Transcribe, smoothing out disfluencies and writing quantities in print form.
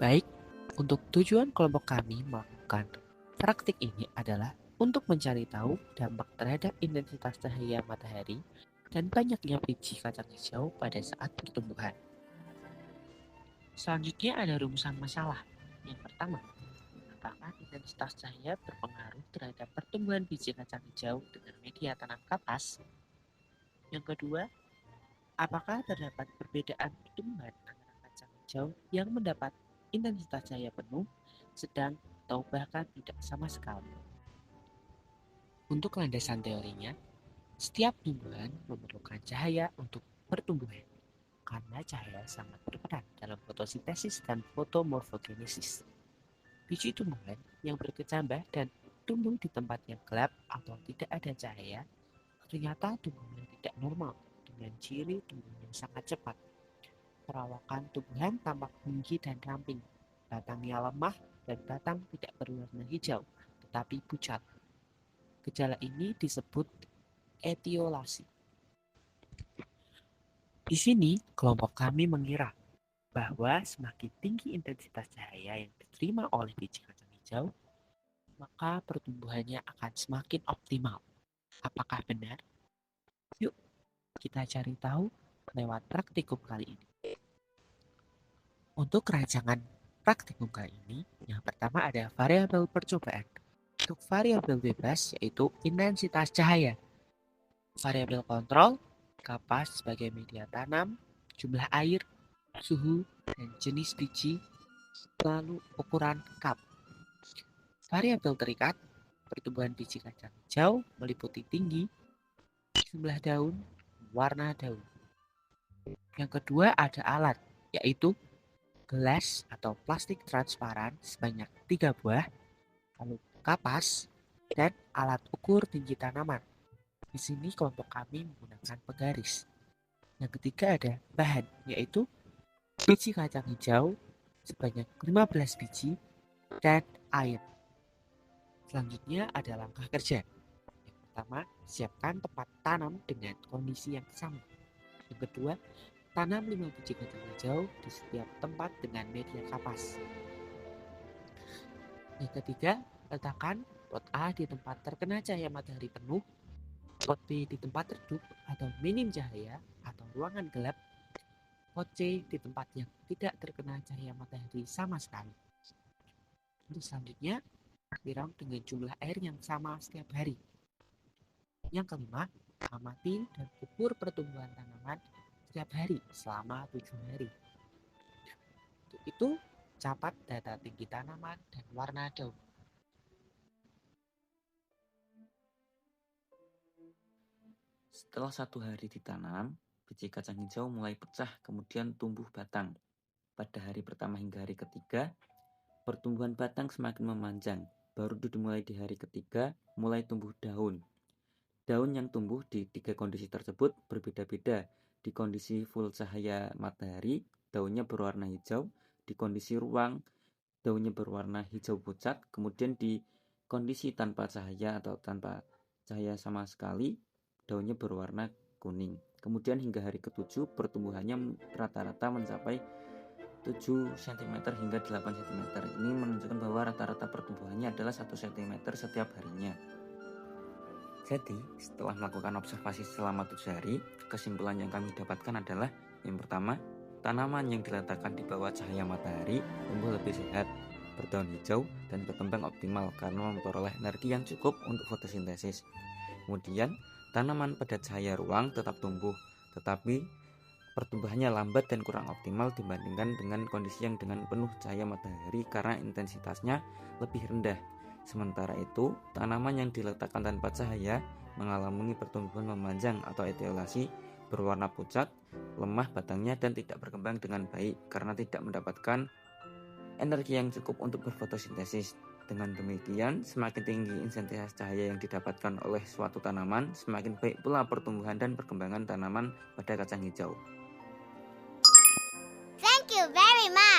Baik, untuk tujuan kelompok kami melakukan praktik ini adalah untuk mencari tahu dampak terhadap intensitas cahaya matahari dan banyaknya biji kacang hijau pada saat pertumbuhan. Selanjutnya ada rumusan masalah. Yang pertama, apakah intensitas cahaya berpengaruh terhadap pertumbuhan biji kacang hijau dengan media tanam kapas? Yang kedua, apakah terdapat perbedaan pertumbuhan antara kacang hijau yang mendapat intensitas cahaya penuh, sedang, atau bahkan tidak sama sekali? Untuk landasan teorinya, setiap tumbuhan memerlukan cahaya untuk pertumbuhan, karena cahaya sangat berperan dalam fotosintesis dan fotomorfogenesis. Biji tumbuhan yang berkecambah dan tumbuh di tempat yang gelap atau tidak ada cahaya ternyata tumbuhnya tidak normal dengan ciri tumbuh yang sangat cepat. Perawakan tumbuhan tampak tinggi dan ramping, batangnya lemah dan batang tidak berwarna hijau, tetapi pucat. Gejala ini disebut etiolasi. Di sini, kelompok kami mengira bahwa semakin tinggi intensitas cahaya yang diterima oleh biji kacang hijau, maka pertumbuhannya akan semakin optimal. Apakah benar? Yuk, kita cari tahu lewat praktikum kali ini. Untuk rancangan praktikum kali ini, yang pertama ada variabel percobaan. Untuk variabel bebas yaitu intensitas cahaya. Variabel kontrol, kapas sebagai media tanam, jumlah air, suhu, dan jenis biji, lalu ukuran cup. Variabel terikat, pertumbuhan biji kacang hijau meliputi tinggi, jumlah daun, warna daun. Yang kedua ada alat, yaitu gelas atau plastik transparan sebanyak 3 buah, lalu kapas, dan alat ukur tinggi tanaman. Di sini kelompok kami menggunakan penggaris. Yang ketiga ada bahan, yaitu biji kacang hijau sebanyak 15 biji dan air. Selanjutnya ada langkah kerja. Yang pertama, siapkan tempat tanam dengan kondisi yang sama. Yang kedua, tanam 5 biji kacang hijau di setiap tempat dengan media kapas. Yang ketiga, letakkan pot A di tempat terkena cahaya matahari penuh, pot B di tempat redup atau minim cahaya atau ruangan gelap, pot C di tempat yang tidak terkena cahaya matahari sama sekali. Untuk selanjutnya, siram dengan jumlah air yang sama setiap hari. Yang kelima, amati dan ukur pertumbuhan tanaman setiap hari selama 7 hari. Untuk itu, catat data tinggi tanaman dan warna daun. Setelah 1 hari ditanam, biji kacang hijau mulai pecah kemudian tumbuh batang. Pada hari pertama hingga hari ketiga, pertumbuhan batang semakin memanjang. Baru dimulai di hari ketiga, mulai tumbuh daun. Daun yang tumbuh di 3 kondisi tersebut berbeda-beda. Di kondisi full cahaya matahari, daunnya berwarna hijau. Di kondisi ruang, daunnya berwarna hijau pucat. Kemudian di kondisi tanpa cahaya atau tanpa cahaya sama sekali, daunnya berwarna kuning. Kemudian hingga hari ke-7 pertumbuhannya rata-rata mencapai 7 cm hingga 8 cm. Ini menunjukkan bahwa rata-rata pertumbuhannya adalah 1 cm setiap harinya. Jadi, setelah melakukan observasi selama 7 hari, kesimpulan yang kami dapatkan adalah yang pertama, tanaman yang diletakkan di bawah cahaya matahari tumbuh lebih sehat, berdaun hijau, dan berkembang optimal karena memperoleh energi yang cukup untuk fotosintesis. Kemudian, tanaman pada cahaya ruang tetap tumbuh, tetapi pertumbuhannya lambat dan kurang optimal dibandingkan dengan kondisi yang dengan penuh cahaya matahari karena intensitasnya lebih rendah. Sementara itu, tanaman yang diletakkan tanpa cahaya mengalami pertumbuhan memanjang atau etiolasi, berwarna pucat, lemah batangnya dan tidak berkembang dengan baik karena tidak mendapatkan energi yang cukup untuk berfotosintesis. Dengan demikian, semakin tinggi intensitas cahaya yang didapatkan oleh suatu tanaman, semakin baik pula pertumbuhan dan perkembangan tanaman pada kacang hijau. Thank you very much.